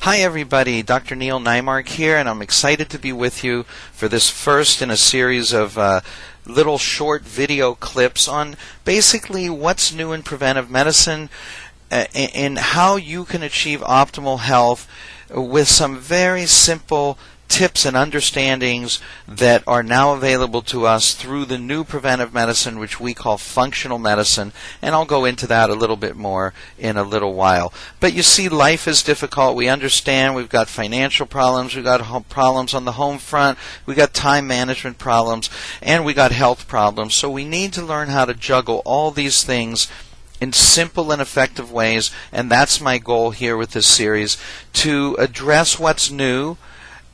Hi everybody, Dr. Neil Neimark here, and I'm excited to be with you for this first in a series of little short video clips on basically what's new in preventive medicine and how you can achieve optimal health with some very simple tips and understandings that are now available to us through the new preventive medicine, which we call functional medicine, and I'll go into that a little bit more in a little while. But you see, life is difficult. We understand we've got financial problems, we've got problems on the home front, we've got time management problems, and we got health problems. So we need to learn how to juggle all these things in simple and effective ways, and that's my goal here with this series, to address what's new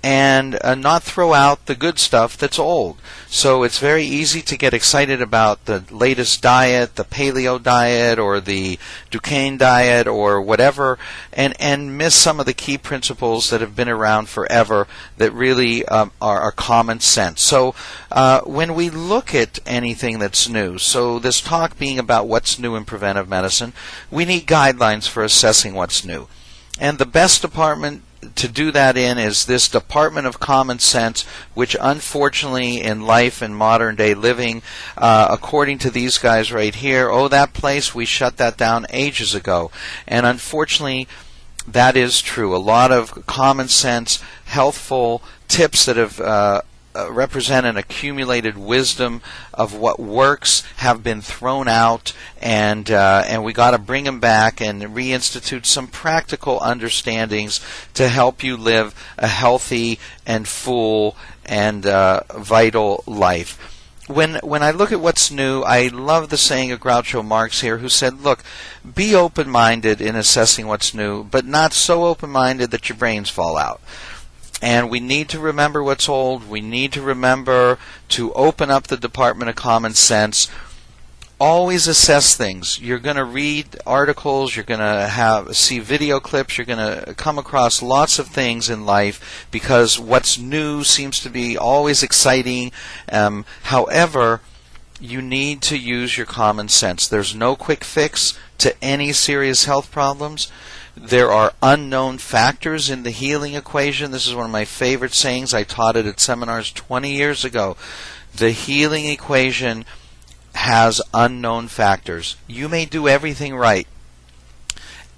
and not throw out the good stuff that's old. So it's very easy to get excited about the latest diet, the paleo diet or the Duquesne diet or whatever, and miss some of the key principles that have been around forever that really are common sense. So when we look at anything that's new, so this talk being about what's new in preventive medicine, we need guidelines for assessing what's new. And the best department to do that in is this Department of Common Sense, which unfortunately in life and modern day living, according to these guys right here, that place, we shut that down ages ago. And unfortunately that is true. A lot of common sense, healthful tips that have represent an accumulated wisdom of what works have been thrown out, and we got to bring them back and reinstitute some practical understandings to help you live a healthy and full and vital life. When I look at what's new, I love the saying of Groucho Marx here, who said, look, be open-minded in assessing what's new, but not so open-minded that your brains fall out. And we need to remember what's old. We need to remember to open up the Department of Common Sense. Always assess things. You're going to read articles, you're going to see video clips, you're going to come across lots of things in life because what's new seems to be always exciting. However, you need to use your common sense. There's no quick fix to any serious health problems. There are unknown factors in the healing equation. This is one of my favorite sayings. I taught it at seminars 20 years ago. The healing equation has unknown factors. You may do everything right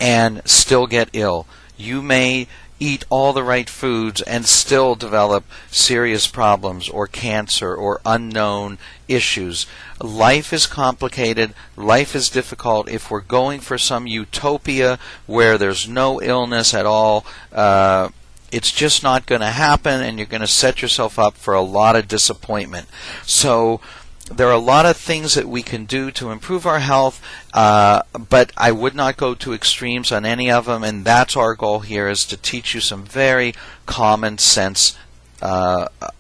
and still get ill. You may eat all the right foods and still develop serious problems or cancer or unknown issues. Life is complicated. Life is difficult. If we're going for some utopia where there's no illness at all, it's just not going to happen, and you're going to set yourself up for a lot of disappointment. So there are a lot of things that we can do to improve our health, but I would not go to extremes on any of them, and that's our goal here, is to teach you some very common sense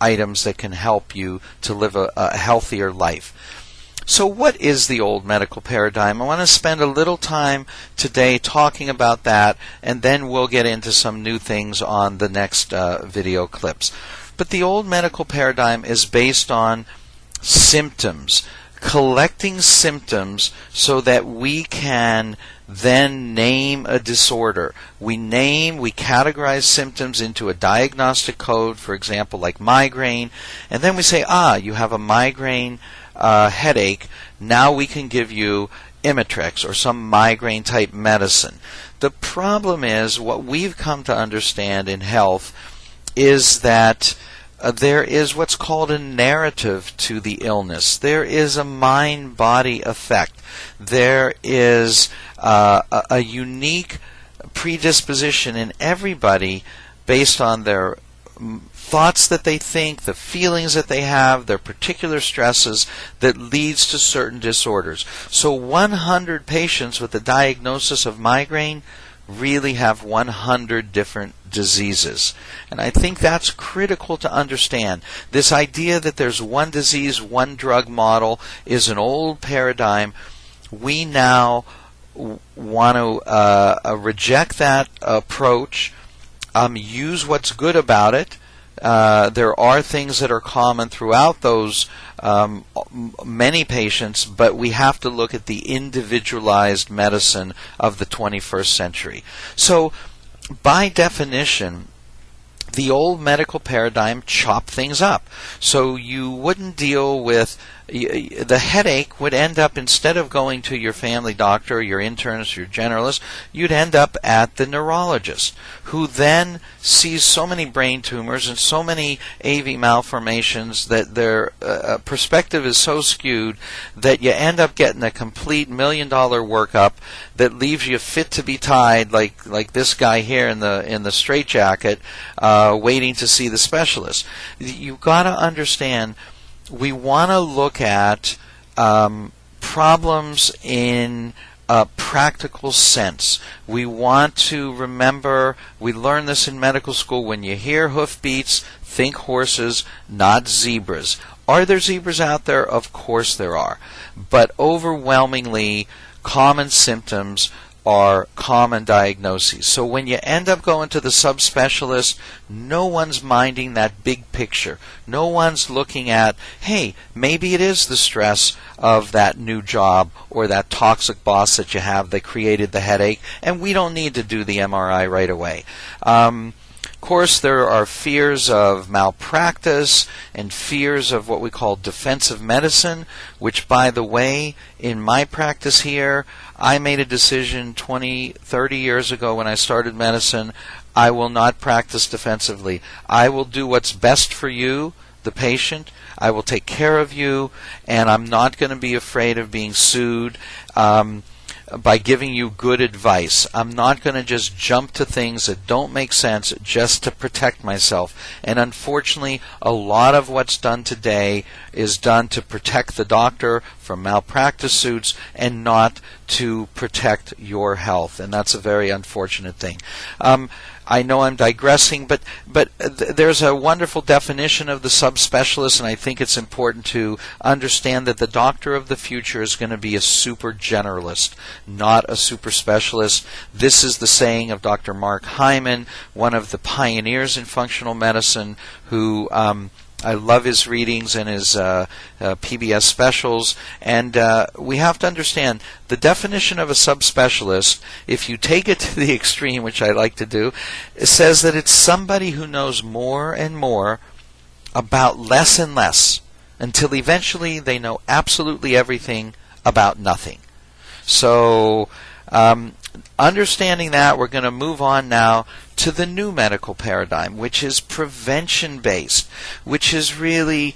items that can help you to live a healthier life. So what is the old medical paradigm? I want to spend a little time today talking about that, and then we'll get into some new things on the next video clips. But the old medical paradigm is based on symptoms, collecting symptoms so that we can then name a disorder. We categorize symptoms into a diagnostic code, for example, like migraine, and then we say, you have a migraine headache. Now we can give you Imitrex or some migraine type medicine. The problem is, what we've come to understand in health is that there is what's called a narrative to the illness. There is a mind-body effect. There is a unique predisposition in everybody based on their thoughts that they think, the feelings that they have, their particular stresses that leads to certain disorders. So 100 patients with a diagnosis of migraine really have 100 different diseases. And I think that's critical to understand. This idea that there's one disease, one drug model is an old paradigm. We now want to reject that approach, use what's good about it. There are things that are common throughout those many patients, but we have to look at the individualized medicine of the 21st century. So by definition, the old medical paradigm chopped things up. So you wouldn't deal with the headache would end up, instead of going to your family doctor, your internist, your generalist, you'd end up at the neurologist, who then sees so many brain tumors and so many AV malformations that their perspective is so skewed that you end up getting a complete $1 million workup that leaves you fit to be tied, like this guy here in the straitjacket, waiting to see the specialist. You've got to understand, we want to look at problems in a practical sense. We want to remember, we learn this in medical school, when you hear hoofbeats, think horses, not zebras. Are there zebras out there? Of course there are. But overwhelmingly, common symptoms are common diagnoses. So when you end up going to the subspecialist, no one's minding that big picture. No one's looking at, hey, maybe it is the stress of that new job or that toxic boss that you have that created the headache, and we don't need to do the MRI right away. Of course, there are fears of malpractice and fears of what we call defensive medicine, which, by the way, in my practice here, I made a decision 20, 30 years ago when I started medicine. I will not practice defensively. I will do what's best for you, the patient. I will take care of you, and I'm not going to be afraid of being sued by giving you good advice. I'm not going to just jump to things that don't make sense just to protect myself. And unfortunately, a lot of what's done today is done to protect the doctor from malpractice suits and not to protect your health. And that's a very unfortunate thing. I know I'm digressing, but there's a wonderful definition of the subspecialist, and I think it's important to understand that the doctor of the future is going to be a super generalist, not a super specialist. This is the saying of Dr. Mark Hyman, one of the pioneers in functional medicine, who I love his readings and his PBS specials, and we have to understand the definition of a subspecialist. If you take it to the extreme, which I like to do, it says that it's somebody who knows more and more about less and less until eventually they know absolutely everything about nothing. So understanding that, we're going to move on now to the new medical paradigm, which is prevention-based, which is really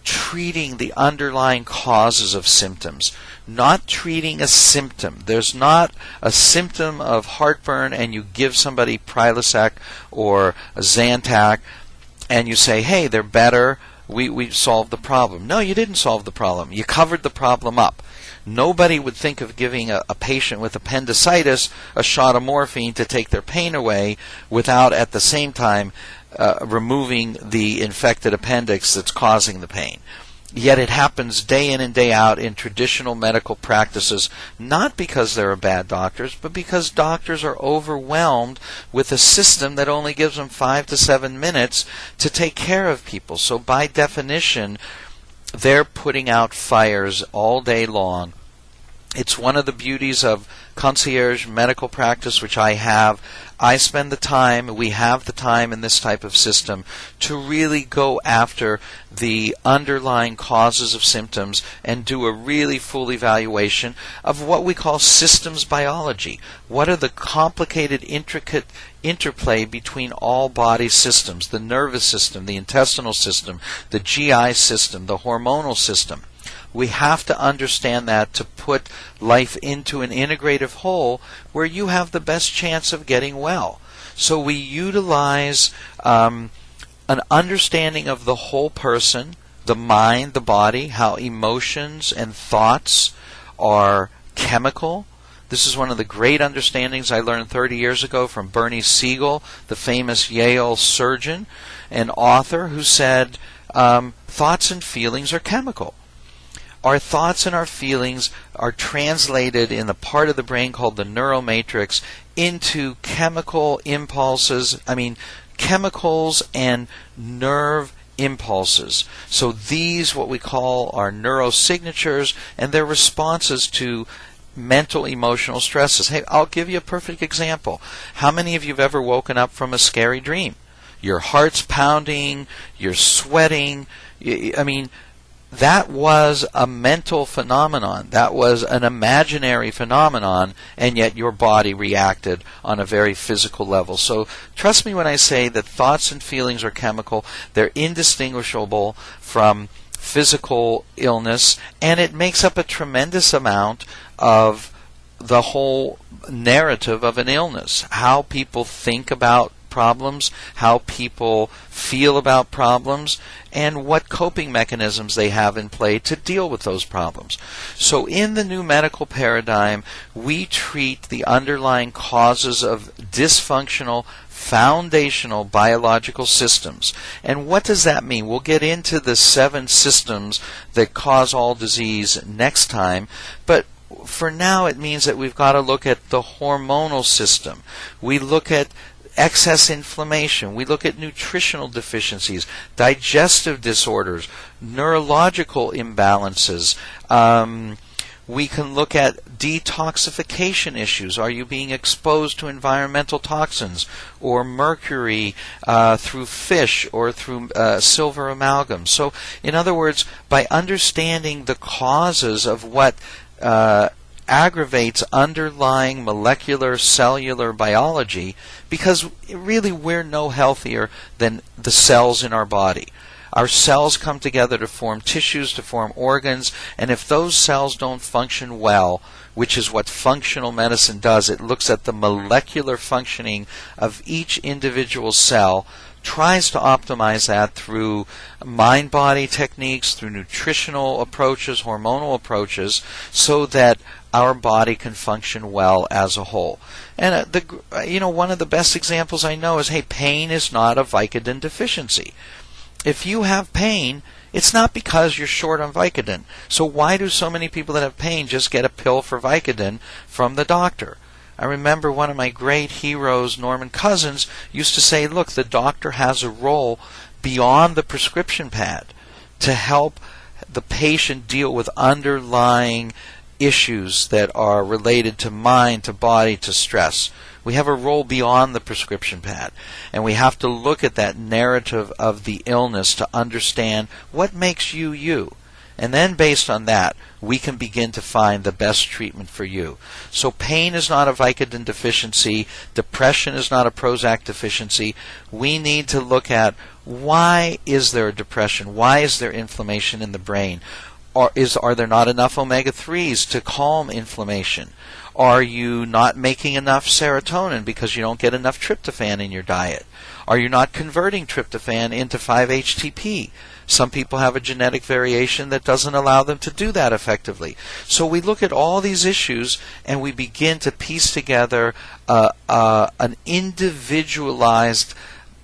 treating the underlying causes of symptoms, not treating a symptom. There's not a symptom of heartburn and you give somebody Prilosec or a Zantac and you say, hey, they're better, we solved the problem. No, you didn't solve the problem. You covered the problem up. Nobody would think of giving a patient with appendicitis a shot of morphine to take their pain away without at the same time removing the infected appendix that's causing the pain. Yet it happens day in and day out in traditional medical practices, not because there are bad doctors, but because doctors are overwhelmed with a system that only gives them 5 to 7 minutes to take care of people. So by definition, they're putting out fires all day long. It's one of the beauties of concierge medical practice, which I have. I spend the time, we have the time in this type of system to really go after the underlying causes of symptoms and do a really full evaluation of what we call systems biology. What are the complicated, intricate interplay between all body systems, the nervous system, the intestinal system, the GI system, the hormonal system. We have to understand that to put life into an integrative whole where you have the best chance of getting well. So we utilize an understanding of the whole person, the mind, the body, how emotions and thoughts are chemical. This is one of the great understandings I learned 30 years ago from Bernie Siegel, the famous Yale surgeon and author, who said thoughts and feelings are chemical. Our thoughts and our feelings are translated in the part of the brain called the neural matrix into chemical impulses, chemicals and nerve impulses. So these, what we call, are neurosignatures, and they're responses to mental, emotional stresses. Hey, I'll give you a perfect example. How many of you have ever woken up from a scary dream? Your heart's pounding, you're sweating. I mean, that was a mental phenomenon. That was an imaginary phenomenon, and yet your body reacted on a very physical level. So trust me when I say that thoughts and feelings are chemical. They're indistinguishable from physical illness, and it makes up a tremendous amount of the whole narrative of an illness. How people think about problems, how people feel about problems, and what coping mechanisms they have in play to deal with those problems. So in the new medical paradigm, we treat the underlying causes of dysfunctional foundational biological systems. And what does that mean? We'll get into the 7 systems that cause all disease next time, but for now it means that we've got to look at the hormonal system. We look at excess inflammation. We look at nutritional deficiencies, digestive disorders, neurological imbalances. We can look at detoxification issues. Are you being exposed to environmental toxins or mercury through fish or through silver amalgam? So, in other words, by understanding the causes of what aggravates underlying molecular cellular biology, because really we're no healthier than the cells in our body. Our cells come together to form tissues, to form organs, and if those cells don't function well, which is what functional medicine does, it looks at the molecular functioning of each individual cell, tries to optimize that through mind-body techniques, through nutritional approaches, hormonal approaches, so that our body can function well as a whole. And one of the best examples I know is, hey, pain is not a Vicodin deficiency. If you have pain, it's not because you're short on Vicodin. So why do so many people that have pain just get a pill for Vicodin from the doctor? I remember one of my great heroes, Norman Cousins, used to say, look, the doctor has a role beyond the prescription pad to help the patient deal with underlying issues that are related to mind, to body, to stress. We have a role beyond the prescription pad, and we have to look at that narrative of the illness to understand what makes you you. And then based on that, we can begin to find the best treatment for you. So pain is not a Vicodin deficiency. Depression is not a Prozac deficiency. We need to look at, why is there a depression? Why is there inflammation in the brain? Are there not enough omega-3s to calm inflammation? Are you not making enough serotonin because you don't get enough tryptophan in your diet? Are you not converting tryptophan into 5-HTP? Some people have a genetic variation that doesn't allow them to do that effectively. So we look at all these issues and we begin to piece together an individualized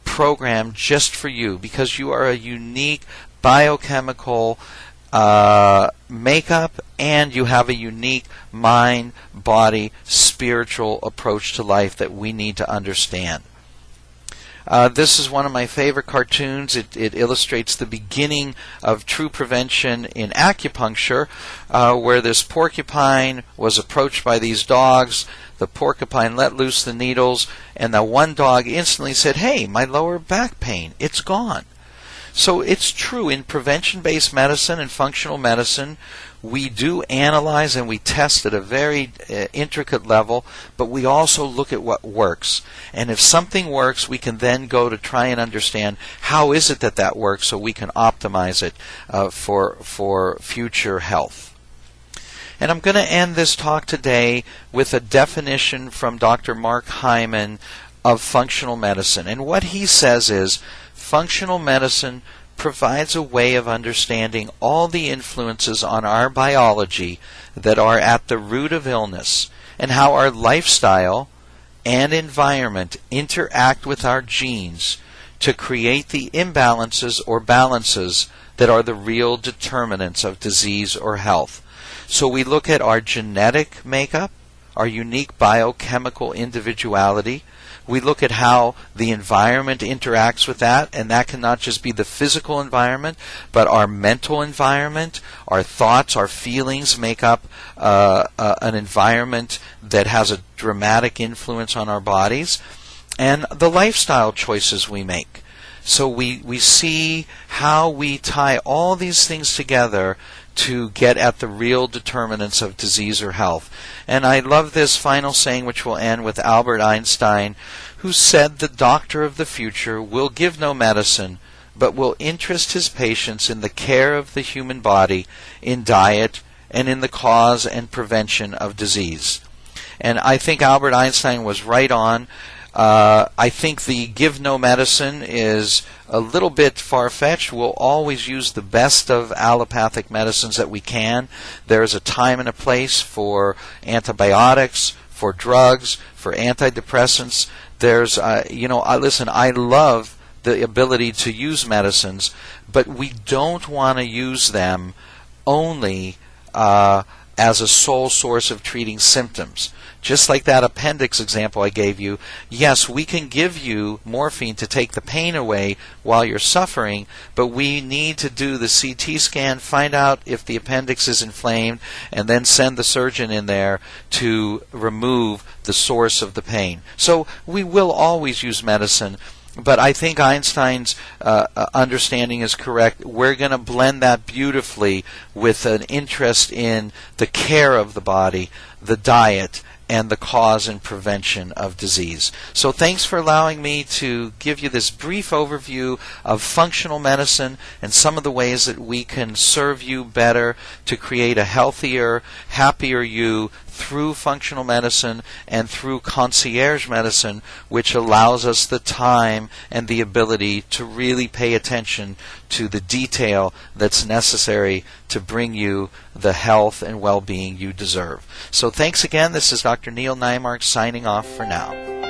program just for you, because you are a unique biochemical makeup, and you have a unique mind, body, spiritual approach to life that we need to understand. This is one of my favorite cartoons. It illustrates the beginning of true prevention in acupuncture, where this porcupine was approached by these dogs. The porcupine let loose the needles, and the one dog instantly said, "Hey, my lower back pain, it's gone." So it's true in prevention-based medicine and functional medicine. We do analyze and we test at a very intricate level, but we also look at what works. And if something works, we can then go to try and understand how is it that that works, so we can optimize it for future health. And I'm going to end this talk today with a definition from Dr. Mark Hyman of functional medicine. And what he says is, functional medicine provides a way of understanding all the influences on our biology that are at the root of illness, and how our lifestyle and environment interact with our genes to create the imbalances or balances that are the real determinants of disease or health. So we look at our genetic makeup, our unique biochemical individuality. We look at how the environment interacts with that, and that can not just be the physical environment, but our mental environment, our thoughts, our feelings make up an environment that has a dramatic influence on our bodies, and the lifestyle choices we make. So we see how we tie all these things together to get at the real determinants of disease or health. And I love this final saying, which will end with Albert Einstein, who said, "The doctor of the future will give no medicine, but will interest his patients in the care of the human body, in diet, and in the cause and prevention of disease." And I think Albert Einstein was right on. I think the give no medicine is a little bit far-fetched. We'll always use the best of allopathic medicines that we can. There's a time and a place for antibiotics, for drugs, for antidepressants. There's, listen, I love the ability to use medicines, but we don't want to use them only as a sole source of treating symptoms. Just like that appendix example I gave you, yes, we can give you morphine to take the pain away while you're suffering, but we need to do the CT scan, find out if the appendix is inflamed, and then send the surgeon in there to remove the source of the pain. So we will always use medicine, but I think Einstein's understanding is correct. We're going to blend that beautifully with an interest in the care of the body, the diet, and the cause and prevention of disease. So thanks for allowing me to give you this brief overview of functional medicine and some of the ways that we can serve you better to create a healthier, happier you through functional medicine and through concierge medicine, which allows us the time and the ability to really pay attention to the detail that's necessary to bring you the health and well-being you deserve. So thanks again. This is Dr. Neil Neimark signing off for now.